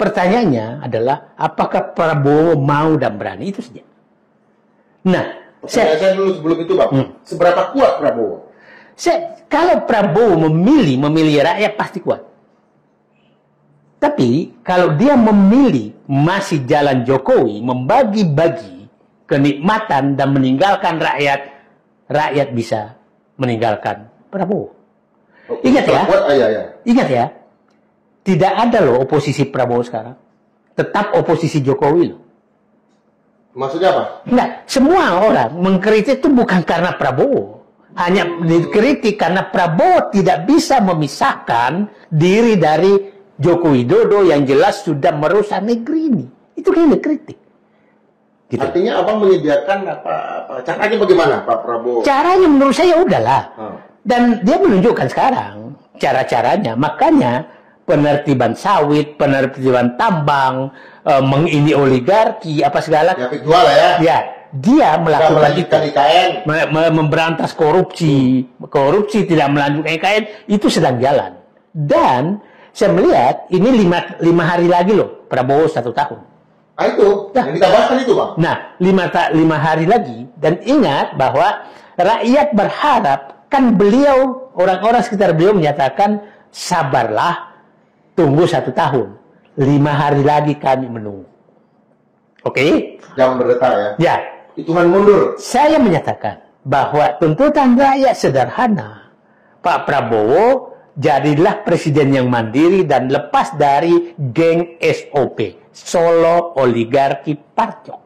Pertanyaannya adalah apakah Prabowo mau dan berani, itu saja. Nah, saya dulu sebelum itu Bang, seberapa kuat Prabowo? Kalau Prabowo memilih rakyat pasti kuat. Tapi kalau dia memilih masih jalan Jokowi, membagi-bagi kenikmatan dan meninggalkan rakyat, rakyat bisa meninggalkan Prabowo. Ingat ya, ingat ya, tidak ada loh oposisi Prabowo sekarang. Tetap oposisi Jokowi loh. Maksudnya apa? Enggak, semua orang mengkritik itu bukan karena Prabowo. Hanya dikritik karena Prabowo tidak bisa memisahkan diri dari Joko Widodo yang jelas sudah merusak negeri ini. Itu kayaknya kritik. Gitu. Artinya abang menyediakan apa caranya bagaimana Pak Prabowo? Caranya menurut saya udahlah. Dan dia menunjukkan sekarang cara-caranya. Makanya penertiban sawit, penertiban tambang, mengini oligarki, apa segala. Ya, jual ya. Ya, dia melakukan itu. IKN. Memberantas korupsi. Korupsi tidak melanjutkan IKN, itu sedang jalan. Dan saya melihat ini lima hari lagi loh, Prabowo 1 tahun. Ah, itu, yang kita bahas itu Bang. Nah, 5 hari lagi. Dan ingat bahwa rakyat berharap, kan beliau, orang-orang sekitar beliau menyatakan, sabarlah, tunggu 1 tahun. 5 hari lagi kami menunggu. Oke? Jangan berdetak ya. Ya. Hitungan mundur. Saya menyatakan bahwa tuntutan rakyat sederhana. Pak Prabowo, jadilah presiden yang mandiri dan lepas dari geng SOP. Solo Oligarki Parcok.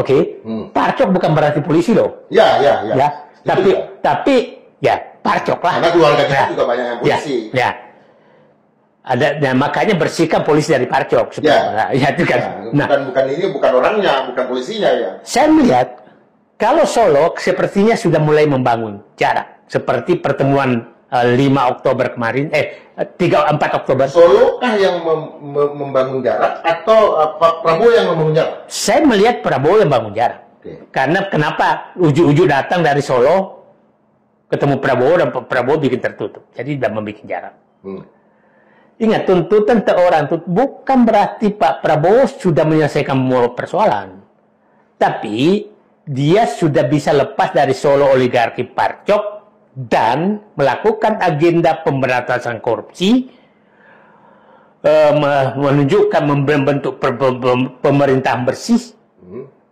Oke? Parcok bukan berarti polisi loh. Ya. Tapi ya Parcok lah. Karena keluarga kita juga banyak yang polisi. Ya. Ada, makanya bersihkan polisi dari Parcok. Ya itu kan. Bukan ini, bukan orangnya, bukan polisinya ya. Saya melihat kalau Solo sepertinya sudah mulai membangun jarak. Seperti pertemuan 5 Oktober kemarin, 4 Oktober. Solo kah yang membangun jarak atau Prabowo yang membangun jarak? Saya melihat Prabowo yang membangun jarak. Karena kenapa ujuk-ujuk datang dari Solo, ketemu Prabowo dan Prabowo bikin tertutup. Jadi sudah membuat jarak. Ingat, tuntutan orang bukan berarti Pak Prabowo sudah menyelesaikan semua persoalan. Tapi dia sudah bisa lepas dari Solo Oligarki Parcok dan melakukan agenda pemberantasan korupsi, menunjukkan membentuk pemerintahan bersih,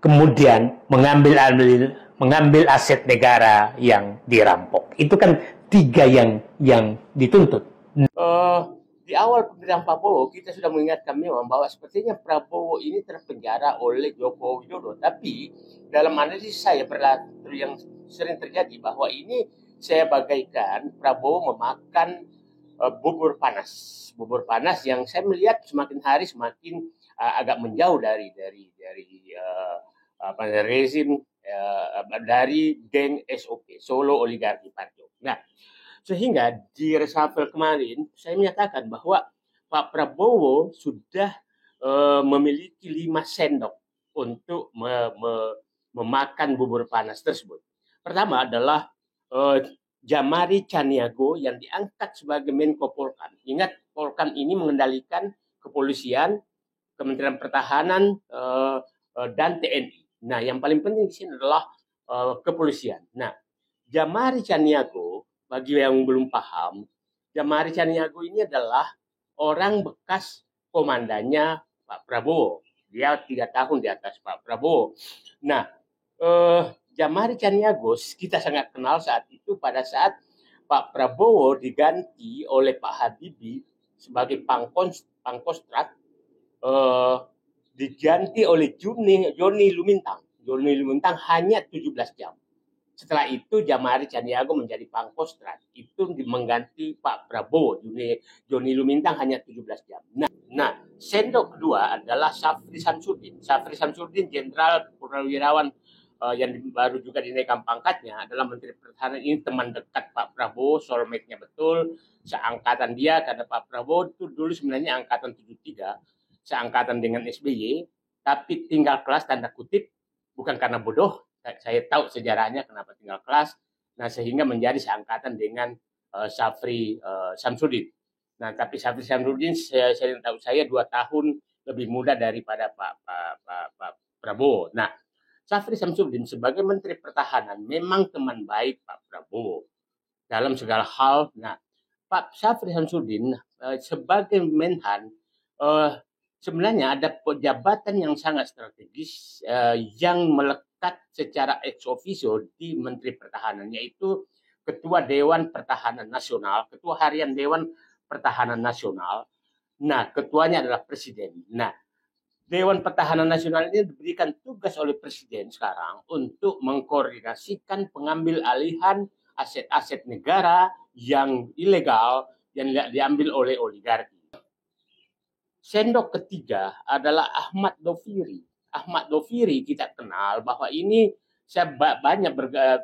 kemudian mengambil aset negara yang dirampok. Itu kan 3 yang dituntut. Di awal pemerintahan Prabowo kita sudah mengingatkan memang bahwa sepertinya Prabowo ini terpenjara oleh Joko Widodo. Tapi dalam analisis saya yang sering terjadi bahwa ini saya bagaikan Prabowo memakan bubur panas yang saya melihat semakin hari semakin agak menjauh dari rezim dari geng SOP Solo Oligarki Parcok. Nah, sehingga di reshuffle kemarin saya menyatakan bahwa Pak Prabowo sudah memiliki 5 sendok untuk memakan bubur panas tersebut. Pertama adalah Jamari Caniago yang diangkat sebagai Menko Polkam. Ingat, Polkam ini mengendalikan kepolisian, Kementerian Pertahanan, dan TNI. Nah, yang paling penting di sini adalah kepolisian. Nah, Jamari Caniago, bagi yang belum paham, Jamari Caniago ini adalah orang bekas komandannya Pak Prabowo. Dia 3 tahun di atas Pak Prabowo. Nah, Jamari Caniago kita sangat kenal saat itu pada saat Pak Prabowo diganti oleh Pak Habibie sebagai Pangkostrat, diganti oleh Joni Lumintang. Joni Lumintang hanya 17 jam. Setelah itu Jamari Caniago menjadi Pangkostrat. Itu mengganti Pak Prabowo. Joni Lumintang hanya 17 jam. Nah, sendok kedua adalah Syafri Samsudin. Syafri Samsudin, jenderal purnawirawan yang baru juga dinaikkan pangkatnya, adalah Menteri Pertahanan. Ini teman dekat Pak Prabowo, soulmate-nya betul, seangkatan dia, karena Pak Prabowo itu dulu sebenarnya angkatan 73, seangkatan dengan SBY, tapi tinggal kelas tanda kutip, bukan karena bodoh, saya tahu sejarahnya kenapa tinggal kelas, nah sehingga menjadi seangkatan dengan Syafri Samsudin. Nah, tapi Syafri Syamsuddin saya tahu saya 2 tahun lebih muda daripada Pak Prabowo. Nah, Syafri Syamsuddin sebagai Menteri Pertahanan memang teman baik Pak Prabowo dalam segala hal. Nah, Pak Syafri Syamsuddin sebagai Menhan eh, sebenarnya ada jabatan yang sangat strategis yang melekat secara ex officio di Menteri Pertahanan, yaitu Ketua Dewan Pertahanan Nasional, Ketua Harian Dewan Pertahanan Nasional. Nah, ketuanya adalah Presiden. Nah, Dewan Pertahanan Nasional ini diberikan tugas oleh Presiden sekarang untuk mengkoordinasikan pengambil alihan aset-aset negara yang ilegal yang diambil oleh oligarki. Sendok ketiga adalah Ahmad Doviri. Ahmad Doviri kita kenal bahwa ini saya banyak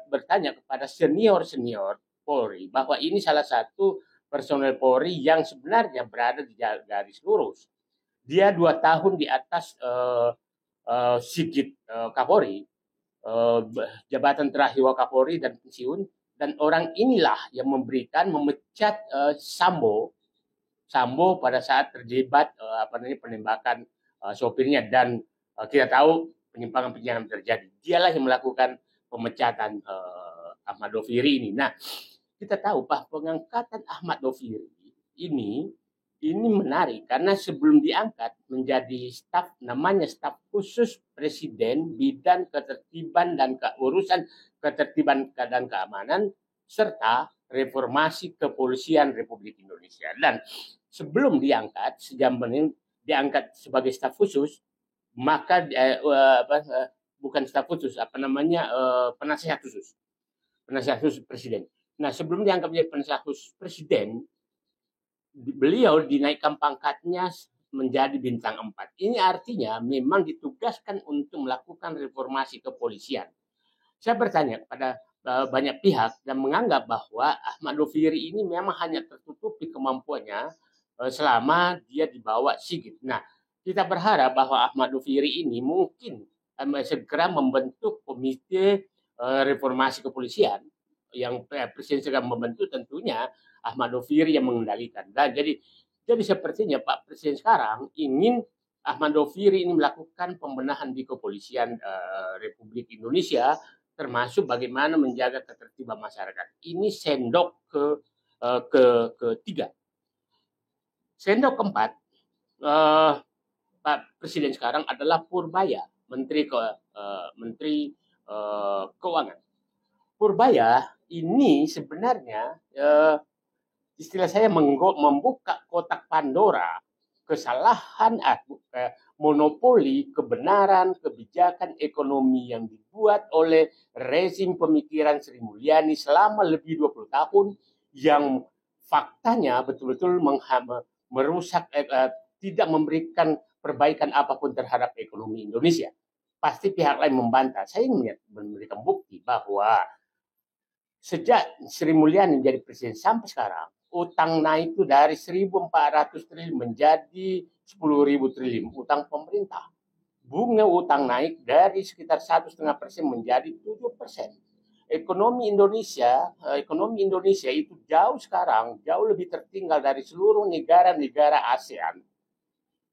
bertanya kepada senior-senior Polri bahwa ini salah satu personel Polri yang sebenarnya berada di garis lurus. Dia 2 tahun di atas Sigit Kapolri, jabatan terakhir Wakapolri dan pensiun, dan orang inilah yang memecat Sambo pada saat terlibat penembakan sopirnya, dan kita tahu penyimpangan terjadi. Dialah yang melakukan pemecatan Ahmad Doviri ini. Nah, kita tahu bahwa pengangkatan Ahmad Doviri ini menarik karena sebelum diangkat menjadi namanya staf khusus Presiden bidang ketertiban dan urusan ketertiban dan keamanan serta reformasi kepolisian Republik Indonesia. Dan sebelum diangkat, diangkat sebagai staf khusus, maka bukan staf khusus, penasihat khusus Presiden. Nah, sebelum diangkat menjadi penasihat khusus Presiden, beliau dinaikkan pangkatnya menjadi bintang 4. Ini artinya memang ditugaskan untuk melakukan reformasi kepolisian. Saya bertanya kepada banyak pihak dan menganggap bahwa Ahmad Doviri ini memang hanya tertutupi kemampuannya selama dia dibawa Sigit. Nah, kita berharap bahwa Ahmad Doviri ini mungkin segera membentuk komite reformasi kepolisian yang Presiden segera membentuk, tentunya Ahmad Doviri yang mengendalikan. Dan jadi sepertinya Pak Presiden sekarang ingin Ahmad Doviri ini melakukan pembenahan di kepolisian Republik Indonesia, termasuk bagaimana menjaga ketertiban masyarakat. Ini sendok ketiga. Sendok keempat, Pak Presiden sekarang adalah Purbaya, Menteri Keuangan. Purbaya ini sebenarnya istilah saya membuka kotak Pandora kesalahan monopoli kebenaran kebijakan ekonomi yang dibuat oleh rezim pemikiran Sri Mulyani selama lebih 20 tahun yang faktanya betul-betul merusak, tidak memberikan perbaikan apapun terhadap ekonomi Indonesia. Pasti pihak lain membantah. Saya ingin memberikan bukti bahwa sejak Sri Mulyani menjadi presiden sampai sekarang, utang naik itu dari 1.400 triliun menjadi 10.000 triliun utang pemerintah. Bunga utang naik dari sekitar 1,5% menjadi 7%. Ekonomi Indonesia itu sekarang jauh lebih tertinggal dari seluruh negara-negara ASEAN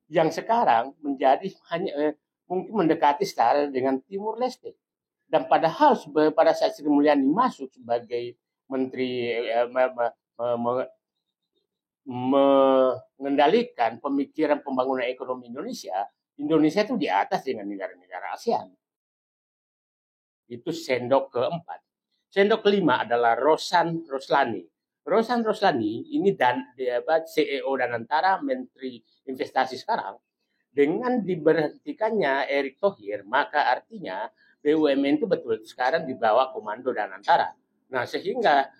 yang sekarang menjadi hanya mungkin mendekati setara dengan Timur Leste. Dan padahal pada saat Sri Mulyani masuk sebagai menteri mengendalikan pemikiran pembangunan ekonomi Indonesia itu di atas dengan negara-negara ASEAN. Itu sendok keempat. Sendok kelima adalah Rosan Roslani. Rosan Roslani ini CEO Danantara, Menteri Investasi sekarang. Dengan diberhentikannya Erick Thohir, maka artinya BUMN itu betul sekarang di bawah komando Danantara. Nah, sehingga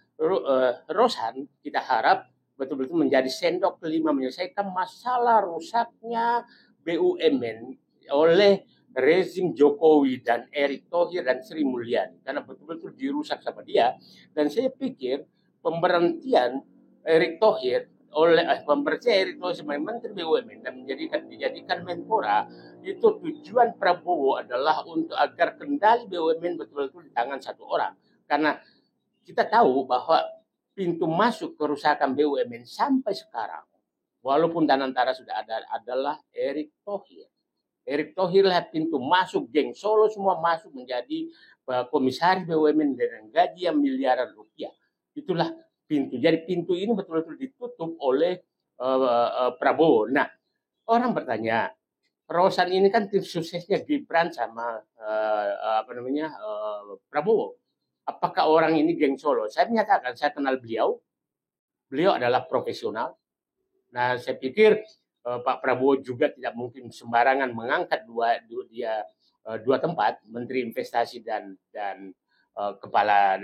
Rosan kita harap betul-betul menjadi sendok kelima menyelesaikan masalah rusaknya BUMN oleh rezim Jokowi dan Erick Thohir dan Sri Mulyani, karena betul-betul dirusak sama dia. Dan saya pikir pemberhentian Erick Thohir sebagai Menteri BUMN dan dijadikan Menpora, itu tujuan Prabowo adalah untuk agar kendali BUMN betul-betul di tangan satu orang. Karena kita tahu bahwa pintu masuk kerusakan BUMN sampai sekarang walaupun Danantara sudah ada, adalah Erick Thohir. Erick Thohir lah pintu masuk geng Solo, semua masuk menjadi komisaris BUMN dengan gaji yang miliaran rupiah. Itulah pintu. Jadi pintu ini betul-betul ditutup oleh Prabowo. Nah, orang bertanya, Rosan ini kan tim suksesnya Gibran sama Prabowo. Apakah orang ini geng Solo? Saya menyatakan, saya kenal beliau. Beliau adalah profesional. Nah, saya pikir Pak Prabowo juga tidak mungkin sembarangan mengangkat dua tempat, Menteri Investasi dan kepala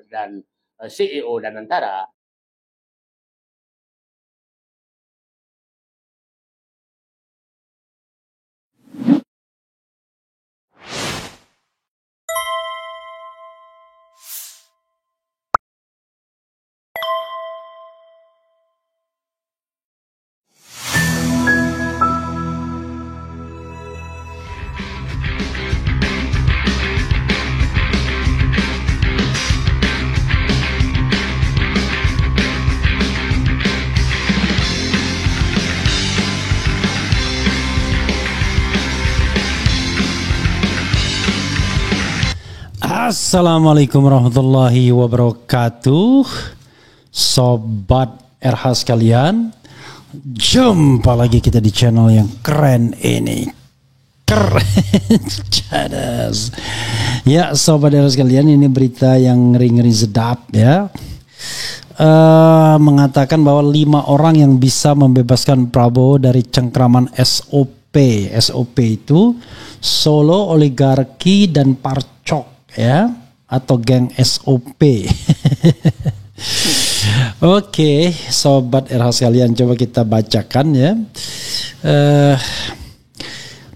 dan CEO Danantara. Assalamualaikum warahmatullahi wabarakatuh, sobat RH sekalian. Jumpa lagi kita di channel yang keren ini. Keren, cadas. Ya, sobat RH sekalian, ini berita yang ngeri-ngeri sedap ya. Mengatakan bahwa 5 orang yang bisa membebaskan Prabowo dari cengkraman SOP. SOP itu Solo Oligarki dan Parcok ya, atau geng SOP. Oke, sobat RH sekalian, coba kita bacakan ya.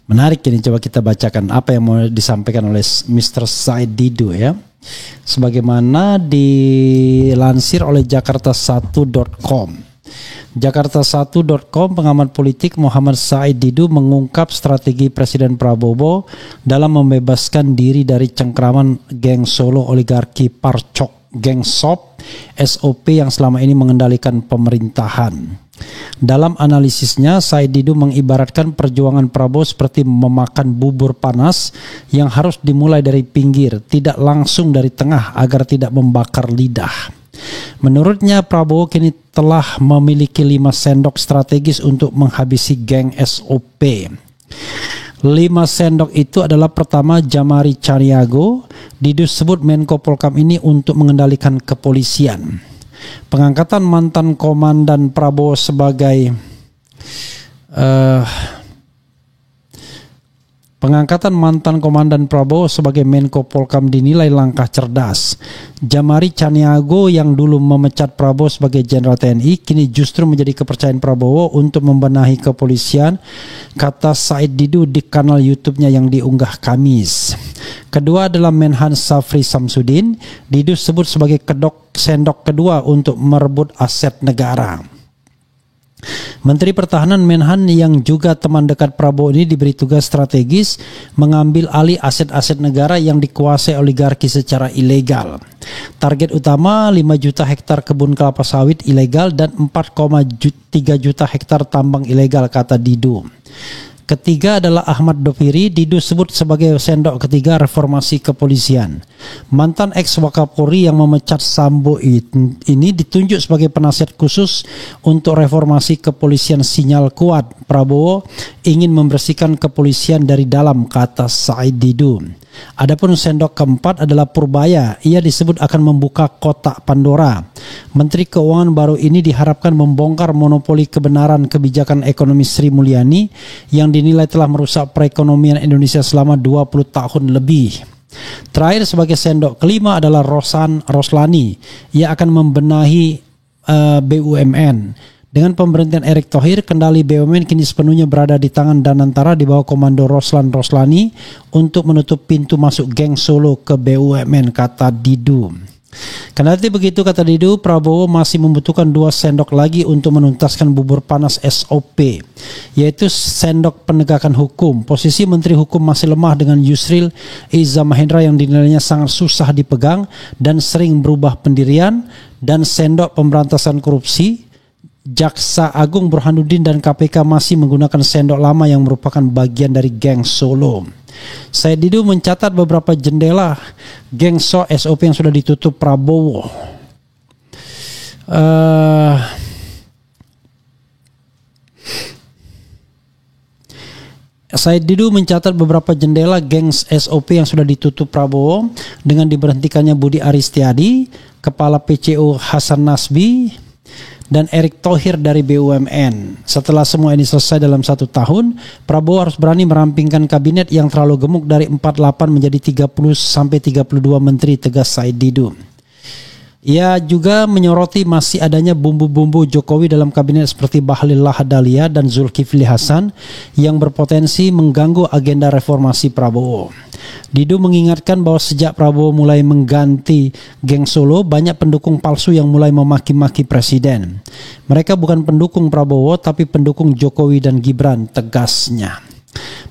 Menarik ini, coba kita bacakan apa yang mau disampaikan oleh Mr. Said Didu ya. Sebagaimana dilansir oleh Jakarta1.com. Jakarta1.com, pengamat politik Muhammad Said Didu mengungkap strategi Presiden Prabowo dalam membebaskan diri dari cengkraman geng Solo Oligarki Parcok, geng SOP yang selama ini mengendalikan pemerintahan. Dalam analisisnya, Said Didu mengibaratkan perjuangan Prabowo seperti memakan bubur panas yang harus dimulai dari pinggir, tidak langsung dari tengah agar tidak membakar lidah. Menurutnya, Prabowo kini telah memiliki 5 sendok strategis untuk menghabisi geng SOP. 5 sendok itu adalah: pertama, Jamari Caniago. Didu sebut Menko Polkam ini untuk mengendalikan kepolisian. Pengangkatan mantan komandan Prabowo sebagai Pengangkatan mantan komandan Prabowo sebagai Menko Polkam dinilai langkah cerdas. Jamari Caniago yang dulu memecat Prabowo sebagai Jenderal TNI kini justru menjadi kepercayaan Prabowo untuk membenahi kepolisian, kata Said Didu di kanal YouTube-nya yang diunggah Kamis. Kedua adalah Menhan Safri Samsudin. Didu sebut sebagai sendok kedua untuk merebut aset negara. Menteri Pertahanan Menhan yang juga teman dekat Prabowo ini diberi tugas strategis mengambil alih aset-aset negara yang dikuasai oligarki secara ilegal. Target utama 5 juta hektar kebun kelapa sawit ilegal dan 4,3 juta hektar tambang ilegal, kata Didu. Ketiga adalah Ahmad Dopiri. Didu sebut sebagai sendok ketiga reformasi kepolisian. Mantan ex-Wakapolri yang memecat Sambo ini ditunjuk sebagai penasihat khusus untuk reformasi kepolisian. Sinyal kuat Prabowo ingin membersihkan kepolisian dari dalam, kata Said Didu. Adapun sendok keempat adalah Purbaya. Ia disebut akan membuka kotak Pandora. Menteri Keuangan baru ini diharapkan membongkar monopoli kebenaran kebijakan ekonomi Sri Mulyani yang dinilai telah merusak perekonomian Indonesia selama 20 tahun lebih. Terakhir sebagai sendok kelima adalah Roslani. Ia akan membenahi BUMN. Dengan pemberhentian Erick Thohir, kendali BUMN kini sepenuhnya berada di tangan Danantara di bawah komando Roslani untuk menutup pintu masuk geng Solo ke BUMN, kata Didu. Kendati begitu, kata Didu, Prabowo masih membutuhkan 2 sendok lagi untuk menuntaskan bubur panas SOP, yaitu sendok penegakan hukum. Posisi Menteri Hukum masih lemah dengan Yusril Iza Mahendra yang dinilainya sangat susah dipegang dan sering berubah pendirian, dan sendok pemberantasan korupsi Jaksa Agung Burhanuddin dan KPK masih menggunakan sendok lama yang merupakan bagian dari geng Solo. Said Didu mencatat beberapa jendela geng SOP yang sudah ditutup Prabowo. Said Didu mencatat beberapa jendela geng SOP yang sudah ditutup Prabowo dengan diberhentikannya Budi Aristiadi, Kepala PCO Hasan Nasbi, dan Erick Thohir dari BUMN. Setelah semua ini selesai dalam 1 tahun, Prabowo harus berani merampingkan kabinet yang terlalu gemuk dari 48 menjadi 30-32 menteri, tegas Said Didu. Ia juga menyoroti masih adanya bumbu-bumbu Jokowi dalam kabinet seperti Bahlil Lahadalia dan Zulkifli Hasan yang berpotensi mengganggu agenda reformasi Prabowo. Didu mengingatkan bahwa sejak Prabowo mulai mengganti geng Solo, banyak pendukung palsu yang mulai memaki-maki presiden. Mereka bukan pendukung Prabowo tapi pendukung Jokowi dan Gibran, tegasnya.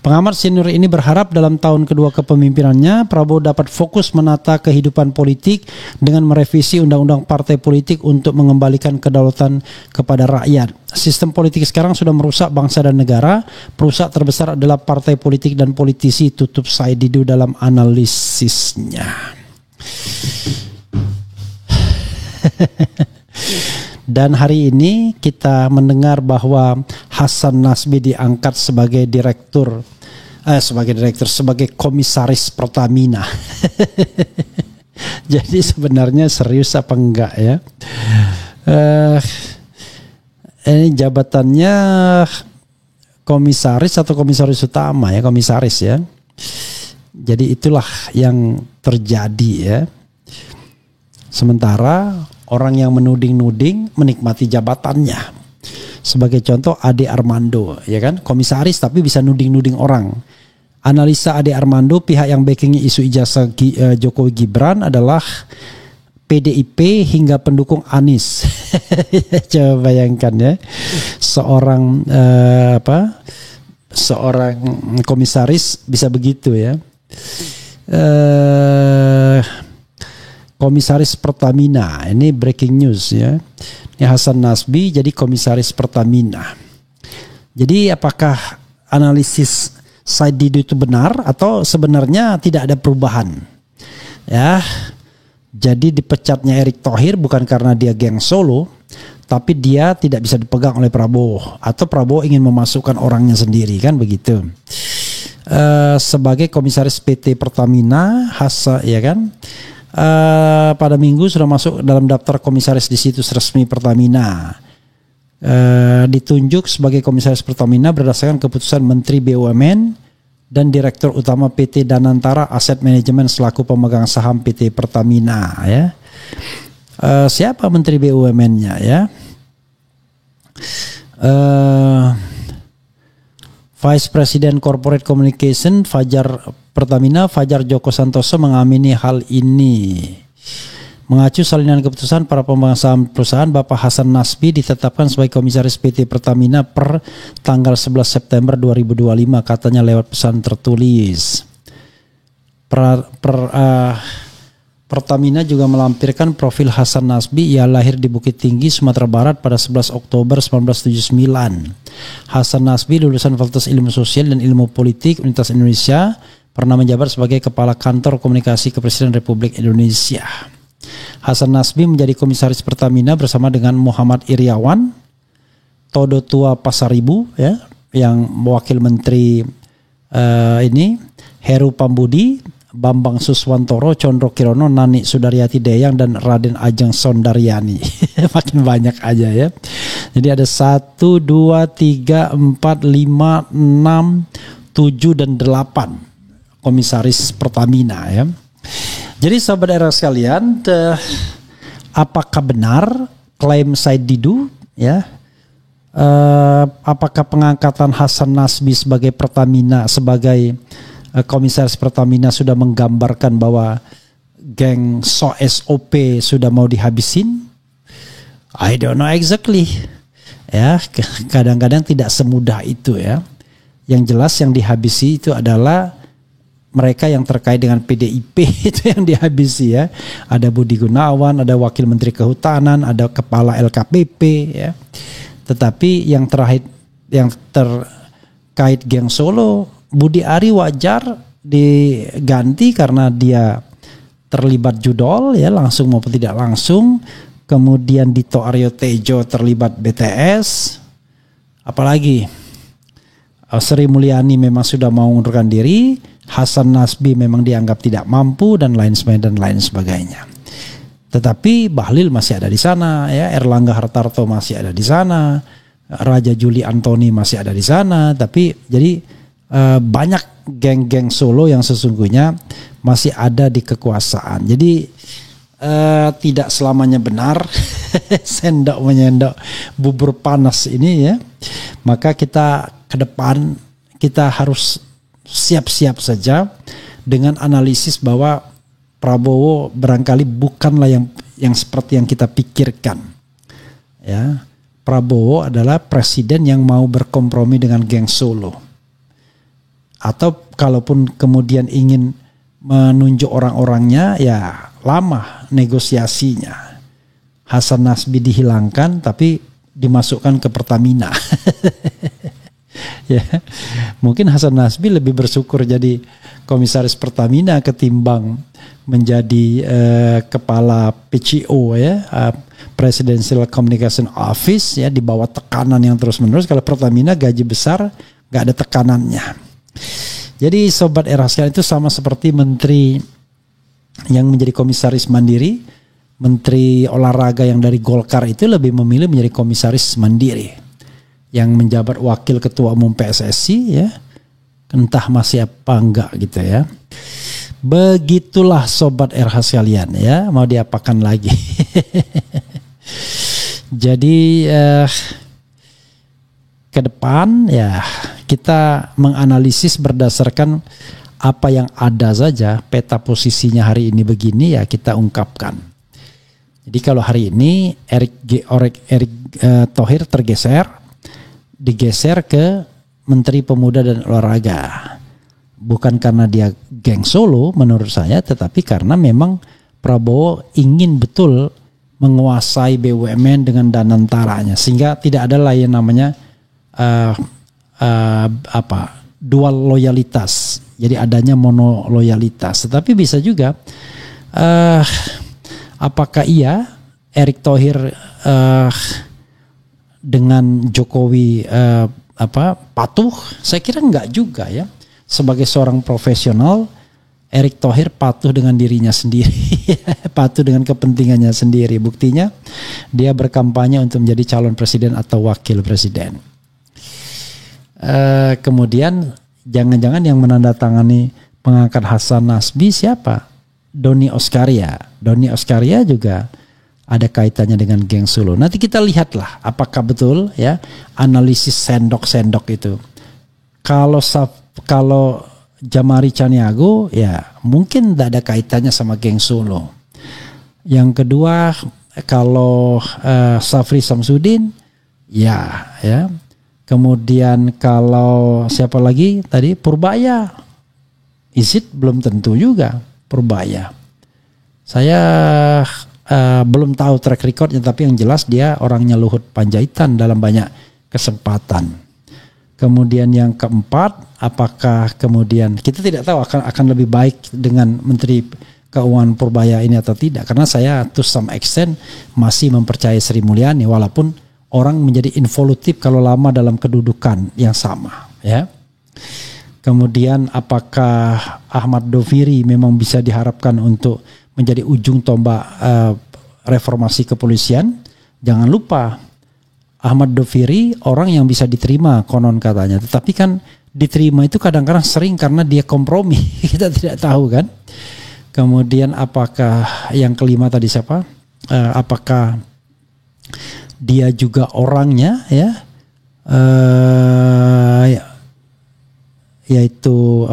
Pengamat senior ini berharap dalam tahun kedua kepemimpinannya Prabowo dapat fokus menata kehidupan politik dengan merevisi undang-undang partai politik untuk mengembalikan kedaulatan kepada rakyat. Sistem politik sekarang sudah merusak bangsa dan negara. Perusak terbesar adalah partai politik dan politisi, tutup Said Didu dalam analisisnya. Dan hari ini kita mendengar bahwa Hasan Nasbi diangkat sebagai sebagai komisaris Pertamina. Jadi sebenarnya serius apa enggak ya? Ini jabatannya komisaris atau komisaris utama ya, komisaris ya. Jadi itulah yang terjadi ya. Sementara orang yang menuding-nuding menikmati jabatannya. Sebagai contoh Ade Armando, ya kan, komisaris tapi bisa nuding-nuding orang. Analisa Ade Armando, pihak yang backingnya isu ijazah Jokowi Gibran adalah PDIP hingga pendukung Anies. Coba bayangkan ya, seorang seorang komisaris bisa begitu ya. Komisaris Pertamina, ini breaking news ya. Ini Hasan Nasbi jadi komisaris Pertamina. Jadi apakah analisis Said Didu itu benar atau sebenarnya tidak ada perubahan? Ya, jadi dipecatnya Erick Thohir bukan karena dia geng Solo, tapi dia tidak bisa dipegang oleh Prabowo atau Prabowo ingin memasukkan orangnya sendiri, kan begitu. Sebagai komisaris PT Pertamina, ya kan. Pada minggu sudah masuk dalam daftar komisaris di situs resmi Pertamina. Ditunjuk sebagai komisaris Pertamina berdasarkan keputusan Menteri BUMN dan Direktur Utama PT Danantara Asset Management selaku pemegang saham PT Pertamina ya. Siapa Menteri BUMN-nya ya? Vice President Corporate Communication Pertamina Fajar Joko Santoso mengamini hal ini. Mengacu salinan keputusan para pemegang saham perusahaan, Bapak Hasan Nasbi ditetapkan sebagai komisaris PT Pertamina per tanggal 11 September 2025, katanya lewat pesan tertulis. Pertamina juga melampirkan profil Hasan Nasbi. Ia lahir di Bukit Tinggi, Sumatera Barat pada 11 Oktober 1979. Hasan Nasbi lulusan Fakultas Ilmu Sosial dan Ilmu Politik Universitas Indonesia, pernah menjabat sebagai Kepala Kantor Komunikasi Kepresidenan Republik Indonesia. Hasan Nasbi menjadi komisaris Pertamina bersama dengan Muhammad Iriawan, Todo Tua Pasaribu ya, yang wakil menteri Heru Pambudi, Bambang Suswantoro, Condro Kirono, Nani Sudaryati Deyang, dan Raden Ajeng Sondaryani. Makin banyak aja ya. Jadi ada 1, 2, 3, 4, 5, 6, 7, dan 8 komisaris Pertamina ya. Jadi sahabat daerah sekalian, apakah benar klaim Said Didu ya? Apakah pengangkatan Hasan Nasbi sebagai Pertamina sebagai komisaris Pertamina sudah menggambarkan bahwa geng SOP sudah mau dihabisin? I don't know exactly. Ya, kadang-kadang tidak semudah itu ya. Yang jelas yang dihabisi itu adalah mereka yang terkait dengan PDIP itu yang dihabisi ya. Ada Budi Gunawan, ada Wakil Menteri Kehutanan, ada Kepala LKPP ya. Tetapi yang terakhir yang terkait geng Solo, Budi Ari wajar diganti karena dia terlibat judol ya, langsung maupun tidak langsung. Kemudian Dito Aryo Tejo terlibat BTS. Apalagi Sri Mulyani memang sudah mau mengundurkan diri, Hasan Nasbi memang dianggap tidak mampu dan lain sebagainya. Tetapi Bahlil masih ada di sana ya, Erlangga Hartarto masih ada di sana, Raja Juli Antoni masih ada di sana. Tapi jadi banyak geng-geng Solo yang sesungguhnya masih ada di kekuasaan. Jadi tidak selamanya benar sendok menyendok bubur panas ini ya. Maka kita ke depan kita harus siap-siap saja dengan analisis bahwa Prabowo barangkali bukanlah yang seperti yang kita pikirkan. Ya, Prabowo adalah presiden yang mau berkompromi dengan geng Solo. Atau kalaupun kemudian ingin menunjuk orang-orangnya, ya lama negosiasinya. Hasan Nasbi dihilangkan tapi dimasukkan ke Pertamina. Ya, mungkin Hasan Nasbi lebih bersyukur jadi komisaris Pertamina ketimbang menjadi kepala PCO ya, Presidential Communication Office ya, di bawah tekanan yang terus-menerus. Kalau Pertamina gaji besar, nggak ada tekanannya. Jadi sobat era sekalian, itu sama seperti menteri yang menjadi komisaris mandiri, menteri olahraga yang dari Golkar itu lebih memilih menjadi komisaris mandiri, yang menjabat wakil ketua umum PSSI ya, entah masih apa enggak gitu ya. Begitulah sobat RH sekalian ya, mau diapakan lagi. Jadi ke depan ya kita menganalisis berdasarkan apa yang ada saja. Peta posisinya hari ini begini ya kita ungkapkan. Jadi kalau hari ini Erick Thohir digeser ke Menteri Pemuda dan Olahraga. Bukan karena dia geng Solo menurut saya, tetapi karena memang Prabowo ingin betul menguasai BUMN dengan danantaranya, sehingga tidak ada lah yang namanya dual loyalitas. Jadi adanya mono loyalitas. Tetapi bisa juga apakah iya Erick Thohir dengan Jokowi patuh? Saya kira enggak juga ya. Sebagai seorang profesional, Erick Thohir patuh dengan dirinya sendiri, patuh dengan kepentingannya sendiri. Buktinya dia berkampanye untuk menjadi calon presiden atau wakil presiden. Kemudian jangan-jangan yang menandatangani pengangkat Hasan Nasbi siapa? Doni Oskaria. Doni Oskaria juga ada kaitannya dengan geng Solo. Nanti kita lihatlah apakah betul ya analisis sendok-sendok itu. Kalau Jamari Caniago ya mungkin tidak ada kaitannya sama geng Solo. Yang kedua kalau Safri Samsudin ya. Kemudian kalau siapa lagi tadi, Purbaya, belum tentu juga Purbaya. Saya belum tahu track recordnya, tapi yang jelas dia orangnya Luhut Panjaitan dalam banyak kesempatan. Kemudian yang keempat, apakah kemudian kita tidak tahu akan lebih baik dengan Menteri Keuangan Purbaya ini atau tidak, karena saya to some extent masih mempercayai Sri Mulyani walaupun orang menjadi involutif kalau lama dalam kedudukan yang sama ya. Kemudian apakah Ahmad Doviri memang bisa diharapkan untuk menjadi ujung tombak reformasi kepolisian? Jangan lupa Ahmad Doviri orang yang bisa diterima konon katanya, tetapi kan diterima itu kadang-kadang sering karena dia kompromi. Kita tidak tahu kan. Kemudian apakah yang kelima tadi siapa? Apakah dia juga orangnya ya, yaitu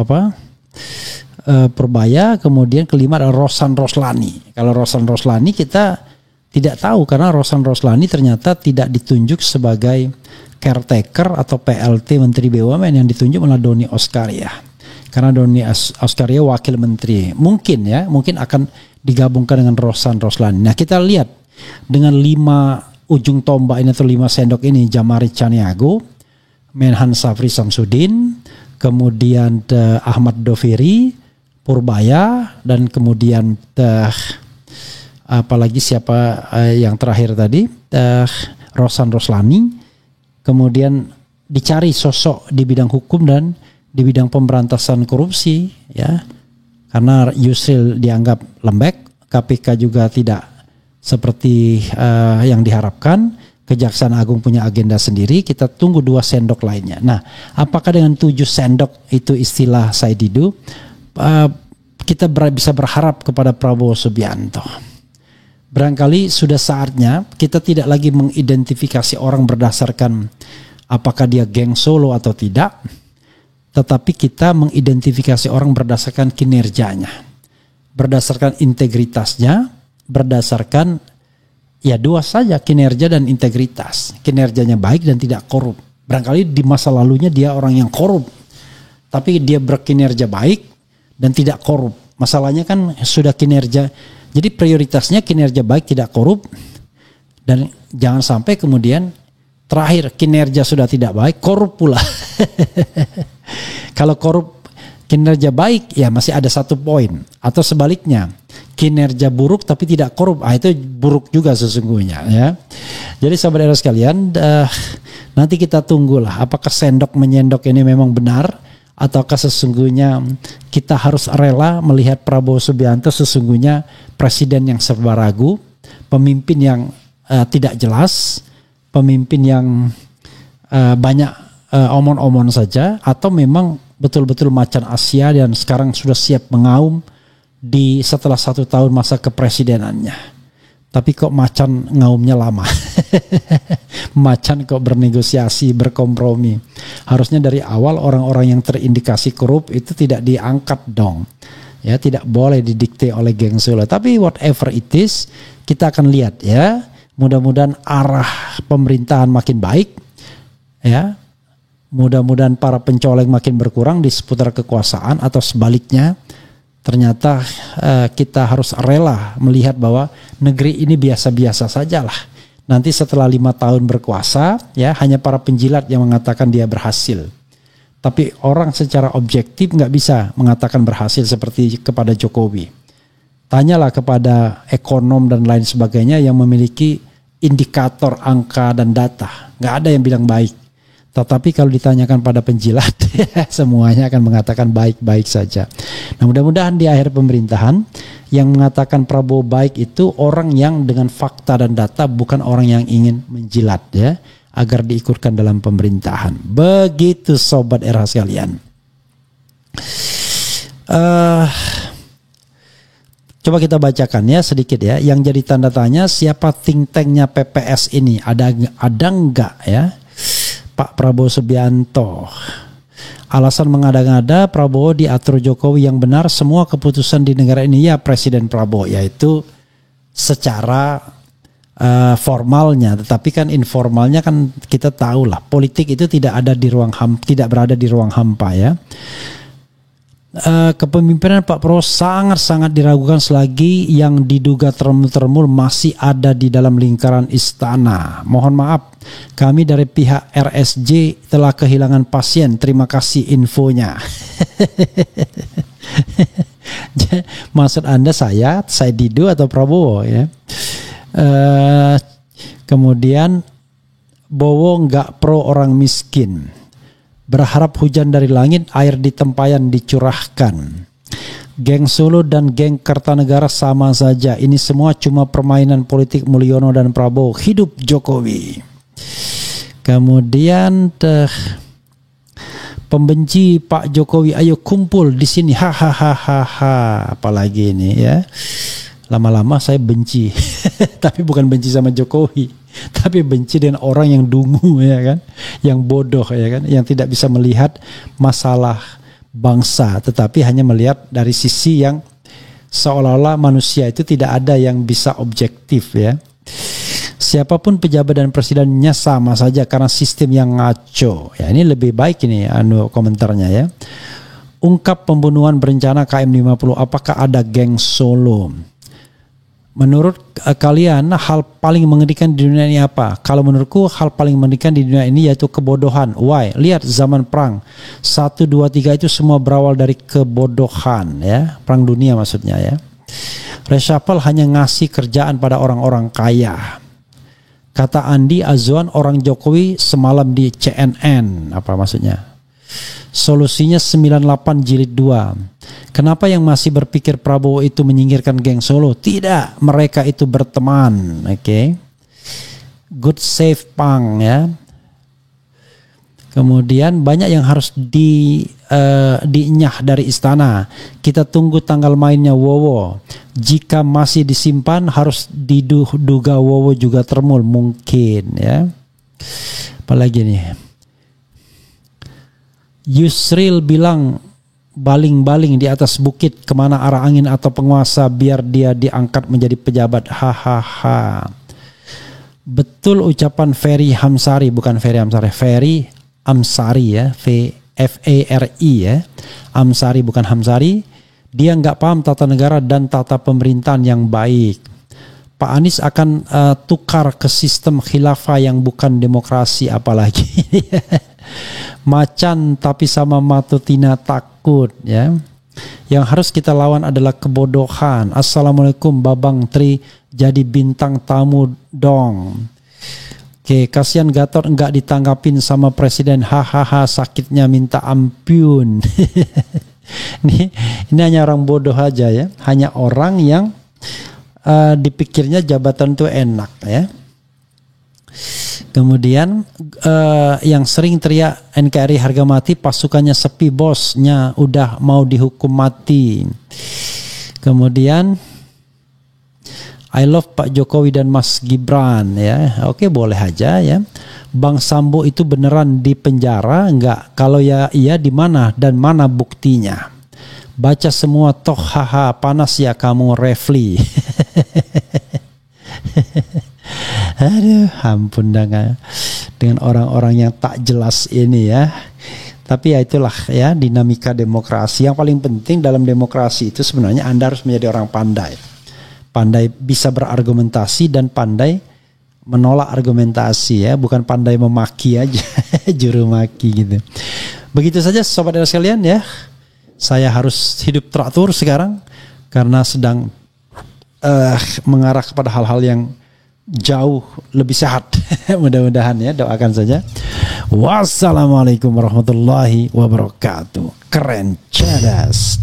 Purbaya. Kemudian kelima adalah Rosan Roslani. Kalau Rosan Roslani kita tidak tahu karena Rosan Roslani ternyata tidak ditunjuk sebagai caretaker atau PLT Menteri BUMN, yang ditunjuk oleh Doni Oskaria. Karena Doni Oskaria wakil menteri. Mungkin akan digabungkan dengan Rosan Roslani. Nah, kita lihat dengan 5 ujung tombak ini atau 5 sendok ini Jamari Caniago, Menhan Safri Samsudin, kemudian Ahmad Doviri, Purbaya, dan kemudian apalagi siapa yang terakhir tadi, Rosan Roslani. Kemudian dicari sosok di bidang hukum dan di bidang pemberantasan korupsi, ya, karena Yusril dianggap lembek, KPK juga tidak seperti yang diharapkan, Kejaksaan Agung punya agenda sendiri, kita tunggu 2 sendok lainnya. Nah, apakah dengan 7 sendok itu istilah Said Didu, kita bisa berharap kepada Prabowo Subianto? Barangkali sudah saatnya kita tidak lagi mengidentifikasi orang berdasarkan apakah dia geng Solo atau tidak, tetapi kita mengidentifikasi orang berdasarkan kinerjanya, berdasarkan integritasnya, berdasarkan ya 2 saja, kinerja dan integritas. Kinerjanya baik dan tidak korup. Barangkali di masa lalunya dia orang yang korup, tapi dia berkinerja baik dan tidak korup. Masalahnya kan sudah kinerja, jadi prioritasnya kinerja baik tidak korup, dan jangan sampai kemudian terakhir kinerja sudah tidak baik, korup pula. Kalau korup kinerja baik ya masih ada 1 poin, atau sebaliknya kinerja buruk tapi tidak korup, itu buruk juga sesungguhnya, ya. Jadi sahabat era sekalian, nanti kita tunggulah apakah sendok menyendok ini memang benar, ataukah sesungguhnya kita harus rela melihat Prabowo Subianto sesungguhnya presiden yang serba ragu, pemimpin yang tidak jelas, pemimpin yang banyak omon-omon saja, atau memang betul-betul macan Asia dan sekarang sudah siap mengaum setelah 1 tahun masa kepresidenannya. Tapi kok macan ngaumnya lama. Macan kok bernegosiasi, berkompromi. Harusnya dari awal orang-orang yang terindikasi korup itu tidak diangkat dong. Ya, tidak boleh didikte oleh geng Solo. Tapi whatever it is, kita akan lihat ya. Mudah-mudahan arah pemerintahan makin baik, ya. Mudah-mudahan para pencoleng makin berkurang di seputar kekuasaan, atau sebaliknya ternyata kita harus rela melihat bahwa negeri ini biasa-biasa sajalah. Nanti setelah 5 tahun berkuasa, ya, hanya para penjilat yang mengatakan dia berhasil. Tapi orang secara objektif nggak bisa mengatakan berhasil seperti kepada Jokowi. Tanyalah kepada ekonom dan lain sebagainya yang memiliki indikator, angka, dan data. Nggak ada yang bilang baik. Tetapi kalau ditanyakan pada penjilat, semuanya akan mengatakan baik-baik saja. Nah, mudah-mudahan di akhir pemerintahan yang mengatakan Prabowo baik itu orang yang dengan fakta dan data, bukan orang yang ingin menjilat, ya, agar diikutkan dalam pemerintahan. Begitu sobat era sekalian. Coba kita bacakan ya sedikit ya. Yang jadi tanda tanya, siapa think tanknya PPS ini? Ada enggak ya? Pak Prabowo Subianto. Alasan mengada-ngada Prabowo diatur Jokowi yang benar semua keputusan di negara ini, ya Presiden Prabowo, yaitu secara formalnya, tetapi kan informalnya kan kita tahu lah, politik itu tidak ada di ruang tidak berada di ruang hampa, ya. Kepemimpinan Pak Prabowo sangat-sangat diragukan selagi yang diduga termul-termul masih ada di dalam lingkaran istana. Mohon maaf, kami dari pihak RSJ telah kehilangan pasien. Terima kasih infonya. Maksud Anda saya Didu atau Prabowo, ya? Kemudian Bowo nggak pro orang miskin. Berharap hujan dari langit, air di tempayan dicurahkan. Geng Solo dan geng Kertanegara sama saja. Ini semua cuma permainan politik Mulyono dan Prabowo. Hidup Jokowi. Kemudian pembenci Pak Jokowi, ayo kumpul di sini. Hahaha. Apalagi ini, ya. Lama-lama saya benci. Tapi bukan benci sama Jokowi, tapi benci dengan orang yang dungu, ya kan, yang bodoh, ya kan, yang tidak bisa melihat masalah bangsa, tetapi hanya melihat dari sisi yang seolah-olah manusia itu tidak ada yang bisa objektif, ya. Siapapun pejabat dan presidennya sama saja karena sistem yang ngaco. Ya, ini lebih baik ini komentarnya, ya. Ungkap pembunuhan berencana KM 50, apakah ada geng Solo? Menurut kalian hal paling mengerikan di dunia ini apa? Kalau menurutku hal paling mengerikan di dunia ini yaitu kebodohan. Why? Lihat zaman perang 1, 2, 3 itu semua berawal dari kebodohan ya. Perang dunia maksudnya ya. Reshuffle hanya ngasih kerjaan pada orang-orang kaya. Kata Andi Azwan orang Jokowi semalam di CNN. Apa maksudnya? Solusinya 98 jilid 2. Kenapa yang masih berpikir Prabowo itu menyingkirkan geng Solo? Tidak, mereka itu berteman. Oke. Good save Pang ya. Kemudian banyak yang harus dinyah dari istana. Kita tunggu tanggal mainnya Wowo. Jika masih disimpan harus diduga Wowo juga termul mungkin ya. Apalagi nih. Yusril bilang baling-baling di atas bukit kemana arah angin atau penguasa biar dia diangkat menjadi pejabat. Hahaha. Betul ucapan Ferry Hamsari, bukan Ferry Hamsari, Ferry Amsari ya, F-A-R-I ya, Amsari bukan Hamsari. Dia nggak paham tata negara dan tata pemerintahan yang baik. Pak Anies akan tukar ke sistem khilafah yang bukan demokrasi apalagi. Macan tapi sama Matutina takut ya. Yang harus kita lawan adalah kebodohan. Assalamualaikum Babang Tri, jadi bintang tamu dong. Oke, kasihan Gatot enggak ditanggapin sama presiden. Hahaha, sakitnya minta ampun. Ini hanya orang bodoh aja ya. Hanya orang yang dipikirnya jabatan itu enak ya. Kemudian yang sering teriak NKRI harga mati, pasukannya sepi, bosnya udah mau dihukum mati. Kemudian I love Pak Jokowi dan Mas Gibran ya. Oke, boleh aja ya. Bang Sambo itu beneran di penjara enggak? Kalau ya iya di mana dan mana buktinya? Baca semua toh, haha, panas ya kamu Refli. Aduh, ampun dengan orang-orang yang tak jelas ini ya. Tapi ya itulah ya dinamika demokrasi. Yang paling penting dalam demokrasi itu sebenarnya Anda harus menjadi orang pandai. Pandai bisa berargumentasi dan pandai menolak argumentasi ya, bukan pandai memaki aja, juru maki gitu. Begitu saja sobat dan sekalian ya. Saya harus hidup teratur sekarang karena sedang mengarah kepada hal-hal yang jauh lebih sehat. Mudah-mudahan ya, doakan saja. Wassalamualaikum warahmatullahi wabarakatuh. Keren, cerdas.